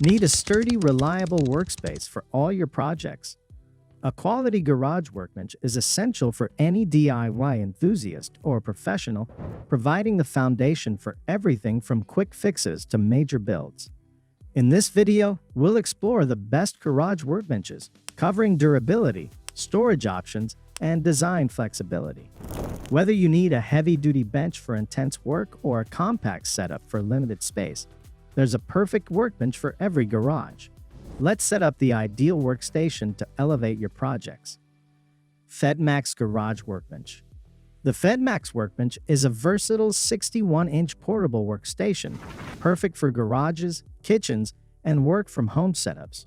Need a sturdy, reliable workspace for all your projects? A quality garage workbench is essential for any DIY enthusiast or professional, providing the foundation for everything from quick fixes to major builds. In this video, we'll explore the best garage workbenches, covering durability, storage options, and design flexibility. Whether you need a heavy-duty bench for intense work or a compact setup for limited space, there's a perfect workbench for every garage. Let's set up the ideal workstation to elevate your projects. FEDMAX Garage Workbench. The FEDMAX Workbench is a versatile 61-inch portable workstation, perfect for garages, kitchens, and work-from-home setups.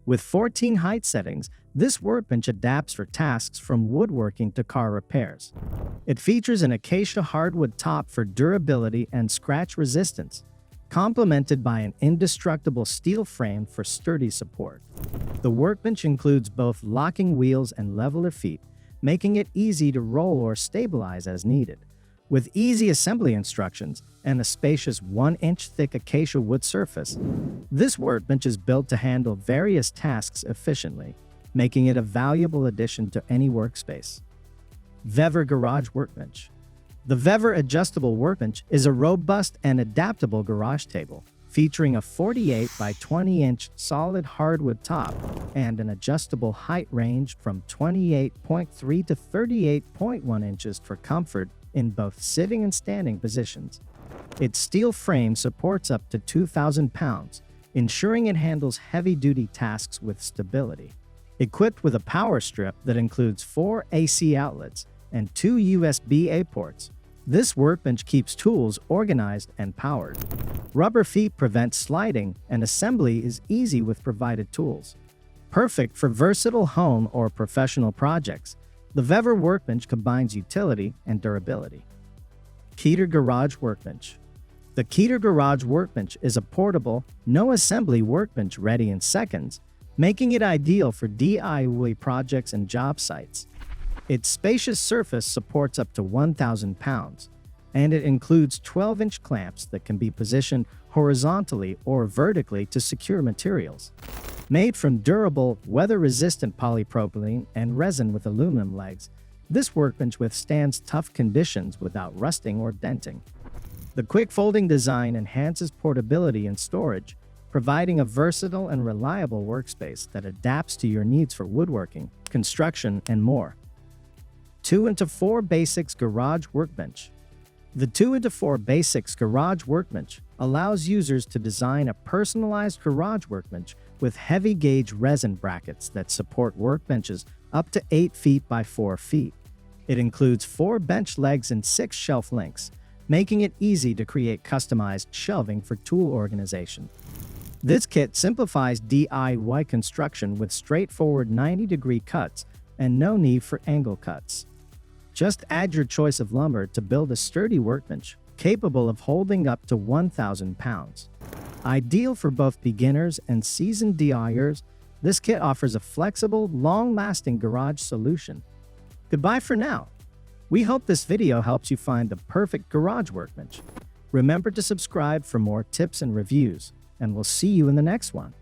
With 14 height settings, this workbench adapts for tasks from woodworking to car repairs. It features an acacia hardwood top for durability and scratch resistance, complemented by an indestructible steel frame for sturdy support. The workbench includes both locking wheels and leveler feet, making it easy to roll or stabilize as needed. With easy assembly instructions and a spacious 1-inch thick acacia wood surface, this workbench is built to handle various tasks efficiently, making it a valuable addition to any workspace. VEVOR Garage Workbench. The VEVOR Adjustable Workbench is a robust and adaptable garage table, featuring a 48 by 20-inch solid hardwood top and an adjustable height range from 28.3 to 38.1 inches for comfort in both sitting and standing positions. Its steel frame supports up to 2,000 pounds, ensuring it handles heavy-duty tasks with stability. Equipped with a power strip that includes 4 AC outlets and 2 USB-A ports, this workbench keeps tools organized and powered. Rubber feet prevent sliding, and assembly is easy with provided tools. Perfect for versatile home or professional projects, the VEVOR workbench combines utility and durability. KETER Garage Workbench. The KETER Garage Workbench is a portable, no-assembly workbench ready in seconds, making it ideal for DIY projects and job sites. Its spacious surface supports up to 1,000 pounds, and it includes 12-inch clamps that can be positioned horizontally or vertically to secure materials. Made from durable, weather-resistant polypropylene and resin with aluminum legs, this workbench withstands tough conditions without rusting or denting. The quick folding design enhances portability and storage, providing a versatile and reliable workspace that adapts to your needs for woodworking, construction, and more. 2x4 Basics Garage Workbench. The 2x4 Basics Garage Workbench allows users to design a personalized garage workbench with heavy-gauge resin brackets that support workbenches up to 8 feet by 4 feet. It includes 4 bench legs and 6 shelf links, making it easy to create customized shelving for tool organization. This kit simplifies DIY construction with straightforward 90-degree cuts and no need for angle cuts. Just add your choice of lumber to build a sturdy workbench capable of holding up to 1,000 pounds. Ideal for both beginners and seasoned DIYers, this kit offers a flexible, long-lasting garage solution. Goodbye for now. We hope this video helps you find the perfect garage workbench. Remember to subscribe for more tips and reviews, and we'll see you in the next one.